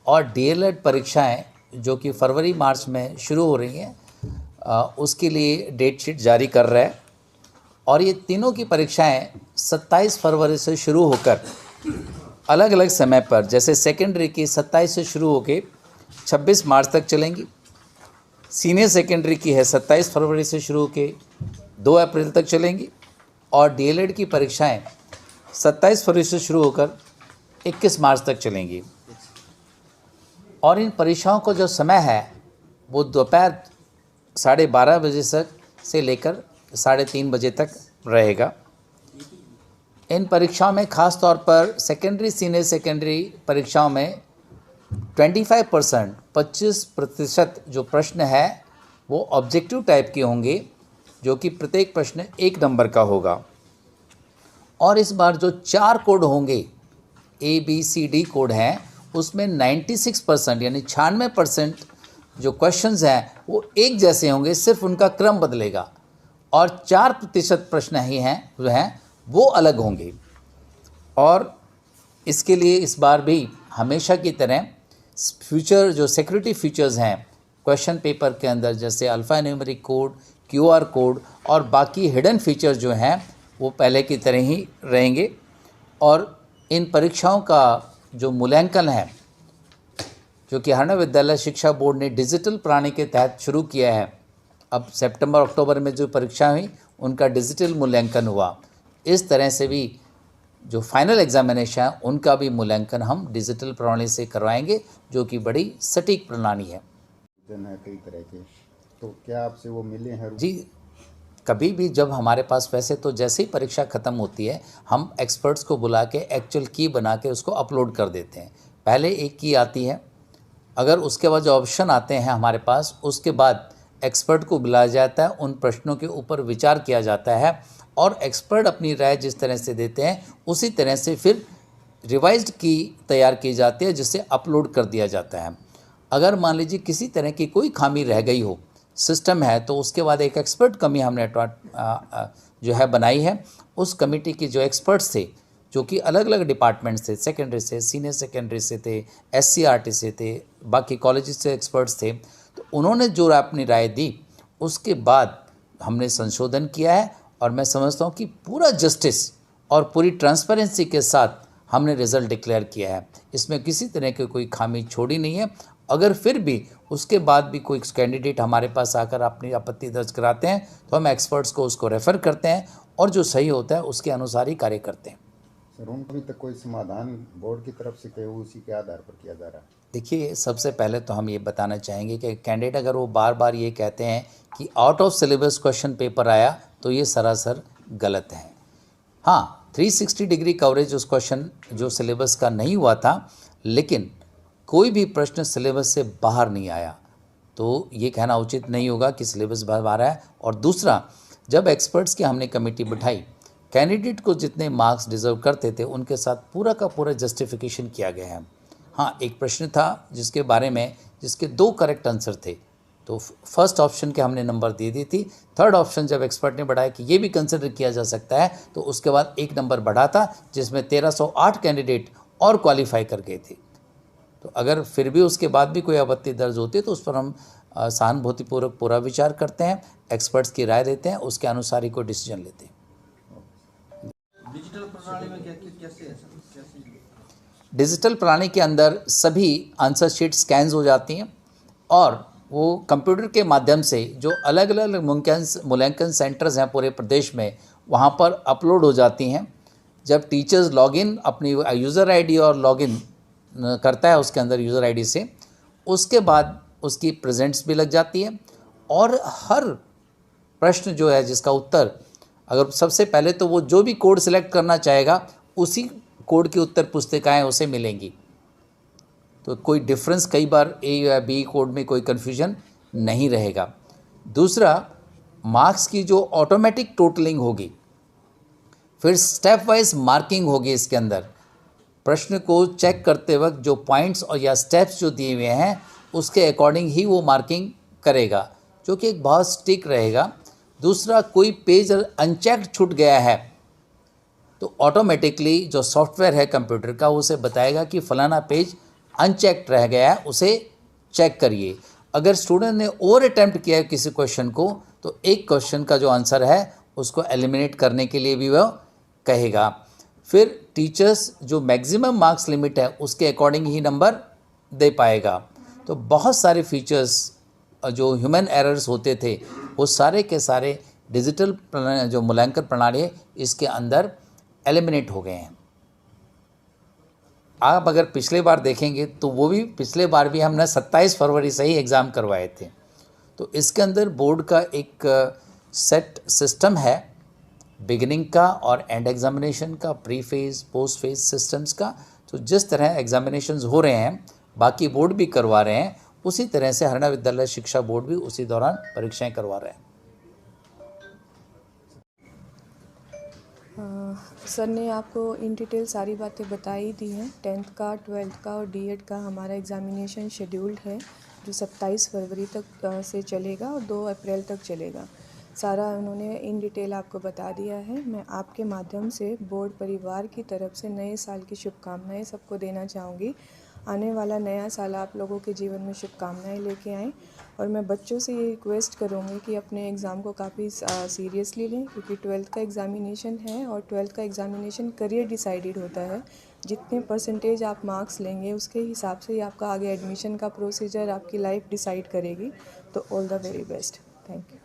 और डीएलएड परीक्षाएं जो कि फरवरी मार्च में शुरू हो रही हैं, उसके लिए डेट शीट जारी कर रहा है। और ये तीनों की परीक्षाएं 27 फरवरी से शुरू होकर अलग अलग समय पर, जैसे सेकेंडरी की 27 से शुरू होकर 26 मार्च तक चलेंगी, सीनियर सेकेंडरी की है 27 फरवरी से शुरू होकर 2 अप्रैल तक चलेंगी, और डीएलएड की परीक्षाएं 27 फरवरी से शुरू होकर 21 मार्च तक चलेंगी। और इन परीक्षाओं का जो समय है वो दोपहर 12:30 बजे से लेकर 3:30 बजे तक रहेगा। इन परीक्षाओं में ख़ास तौर पर सेकेंडरी सीनियर सेकेंडरी परीक्षाओं में 25% जो प्रश्न है वो ऑब्जेक्टिव टाइप के होंगे, जो कि प्रत्येक प्रश्न 1 नंबर का होगा। और इस बार जो 4 कोड होंगे, ABCD कोड हैं, उसमें 96% यानी 96% जो क्वेश्चंस हैं वो एक जैसे होंगे, सिर्फ उनका क्रम बदलेगा। और 4% प्रश्न ही हैं जो हैं वो अलग होंगे। और इसके लिए इस बार भी हमेशा की तरह फ्यूचर जो सिक्योरिटी फीचर्स हैं क्वेश्चन पेपर के अंदर, जैसे alpha numeric code, QR code और बाकी हिडन फीचर जो हैं वो पहले की तरह ही रहेंगे। और इन परीक्षाओं का जो मूल्यांकन है, जो कि हरियाणा विद्यालय शिक्षा बोर्ड ने डिजिटल प्रणाली के तहत शुरू किया है, अब सितंबर अक्टूबर में जो परीक्षा हुई उनका डिजिटल मूल्यांकन हुआ। इस तरह से भी जो फाइनल एग्जामिनेशन है उनका भी मूल्यांकन हम डिजिटल प्रणाली से करवाएंगे, जो कि बड़ी सटीक प्रणाली है। कई तरह के, तो क्या आपसे वो मिले हैं? जी, कभी भी जब हमारे पास, वैसे तो जैसे ही परीक्षा ख़त्म होती है हम एक्सपर्ट्स को बुला के एक्चुअल की बना के उसको अपलोड कर देते हैं। पहले एक की आती है, अगर उसके बाद जो ऑप्शन आते हैं हमारे पास, उसके बाद एक्सपर्ट को बुलाया जाता है, उन प्रश्नों के ऊपर विचार किया जाता है और एक्सपर्ट अपनी राय जिस तरह से देते हैं उसी तरह से फिर रिवाइज्ड की तैयार की जाती है, जिसे अपलोड कर दिया जाता है। अगर मान लीजिए किसी तरह की कोई खामी रह गई हो, सिस्टम है, तो उसके बाद एक एक्सपर्ट कमी हमने जो है बनाई है। उस कमेटी के जो एक्सपर्ट्स थे, जो कि अलग अलग डिपार्टमेंट से, सेकेंडरी से, सीनियर सेकेंडरी से थे, SCRT से थे, बाकी कॉलेज से एक्सपर्ट्स थे, तो उन्होंने जो अपनी राय दी उसके बाद हमने संशोधन किया है। और मैं समझता हूँ कि पूरा जस्टिस और पूरी ट्रांसपेरेंसी के साथ हमने रिज़ल्ट डिक्लेयर किया है। इसमें किसी तरह की कोई खामी छोड़ी नहीं है। अगर फिर भी उसके बाद भी कोई कैंडिडेट हमारे पास आकर अपनी आपत्ति दर्ज कराते हैं तो हम एक्सपर्ट्स को उसको रेफ़र करते हैं और जो सही होता है उसके अनुसार ही कार्य करते हैं। सर, उनका अभी तक कोई समाधान बोर्ड की तरफ से कहे, उसी के आधार पर किया जा रहा है? देखिए, सबसे पहले तो हम ये बताना चाहेंगे कि कैंडिडेट अगर वो बार बार ये कहते हैं कि out of syllabus question paper आया, तो ये सरासर गलत है। हाँ, 360 डिग्री कवरेज उस क्वेश्चन जो सिलेबस का नहीं हुआ था, लेकिन कोई भी प्रश्न सिलेबस से बाहर नहीं आया, तो ये कहना उचित नहीं होगा कि सिलेबस बाहर आया। और दूसरा, जब एक्सपर्ट्स की हमने कमेटी बिठाई, कैंडिडेट को जितने मार्क्स डिज़र्व करते थे उनके साथ पूरा का पूरा जस्टिफिकेशन किया गया है। हाँ, एक प्रश्न था जिसके बारे में जिसके 2 करेक्ट आंसर थे, तो फर्स्ट ऑप्शन के हमने नंबर दे दी थी। थर्ड ऑप्शन जब एक्सपर्ट ने बढ़ाया कि ये भी कंसिडर किया जा सकता है, तो उसके बाद 1 नंबर बढ़ा था, जिसमें 1308 कैंडिडेट और क्वालिफाई कर गए थे। तो अगर फिर भी उसके बाद भी कोई आपत्ति दर्ज होती है तो उस पर हम सहानुभूतिपूर्वक पूरा विचार करते हैं, एक्सपर्ट्स की राय देते हैं, उसके अनुसार ही कोई डिसीजन लेते हैं। डिजिटल प्रणाली में कैसे डिजिटल प्रणाली के अंदर सभी आंसर शीट स्कैन्स हो जाती हैं और वो कंप्यूटर के माध्यम से जो अलग अलग मूल्यांकन सेंटर्स हैं पूरे प्रदेश में, वहाँ पर अपलोड हो जाती हैं। जब टीचर्स लॉगिन अपनी यूज़र आईडी और लॉगिन करता है उसके अंदर यूज़र आईडी से, उसके बाद उसकी प्रेजेंट्स भी लग जाती है और हर प्रश्न जो है जिसका उत्तर, अगर सबसे पहले तो वो जो भी कोड सिलेक्ट करना चाहेगा उसी कोड की उत्तर पुस्तिकाएँ उसे मिलेंगी, तो कोई डिफरेंस कई बार A या B कोड में कोई कन्फ्यूजन नहीं रहेगा। दूसरा, मार्क्स की जो ऑटोमेटिक टोटलिंग होगी, फिर स्टेप वाइज मार्किंग होगी। इसके अंदर प्रश्न को चेक करते वक्त जो पॉइंट्स और या स्टेप्स जो दिए हुए हैं उसके अकॉर्डिंग ही वो मार्किंग करेगा, जो कि एक बहुत स्टिक रहेगा। दूसरा, कोई पेज अनचेक्ड छूट गया है तो ऑटोमेटिकली जो सॉफ्टवेयर है कंप्यूटर का उसे बताएगा कि फ़लाना पेज अनचेक्ड रह गया है उसे चेक करिए। अगर स्टूडेंट ने ओवर अटेम्प्ट किया है किसी क्वेश्चन को तो एक क्वेश्चन का जो आंसर है उसको एलिमिनेट करने के लिए भी वह कहेगा। फिर टीचर्स जो मैक्सिमम मार्क्स लिमिट है उसके अकॉर्डिंग ही नंबर दे पाएगा। तो बहुत सारे फीचर्स जो ह्यूमन एरर्स होते थे वो सारे के सारे डिजिटल जो मूल्यांकन प्रणाली है इसके अंदर एलिमिनेट हो गए हैं। आप अगर पिछले बार देखेंगे तो वो भी पिछले बार भी हमने 27 फरवरी से ही एग्ज़ाम करवाए थे। तो इसके अंदर बोर्ड का एक सेट सिस्टम है बिगिनिंग का और एंड एग्जामिनेशन का, pre phase post phase systems का। तो जिस तरह एग्जामिनेशंस हो रहे हैं बाकी बोर्ड भी करवा रहे हैं उसी तरह से हरियाणा विद्यालय शिक्षा बोर्ड भी उसी दौरान परीक्षाएं करवा रहे हैं। सर ने आपको इन डिटेल सारी बातें बताई दी हैं। 10th का, 12th का और D.Ed का हमारा एग्ज़ामिनेशन शेड्यूल्ड है जो 27 फरवरी तक से चलेगा और 2 अप्रैल तक चलेगा। सारा उन्होंने इन डिटेल आपको बता दिया है। मैं आपके माध्यम से बोर्ड परिवार की तरफ से नए साल की शुभकामनाएं सबको देना चाहूँगी। आने वाला नया साल आप लोगों के जीवन में शुभकामनाएं लेके आएँ और मैं बच्चों से ये रिक्वेस्ट करूँगी कि अपने एग्ज़ाम को काफ़ी सीरियसली लें क्योंकि 12th का एग्ज़ामिनेशन है और 12th का एग्ज़ामिनेशन करियर डिसाइडेड होता है। जितने परसेंटेज आप मार्क्स लेंगे उसके हिसाब से ही आपका आगे एडमिशन का प्रोसीजर आपकी लाइफ डिसाइड करेगी। तो all the very best. Thank you.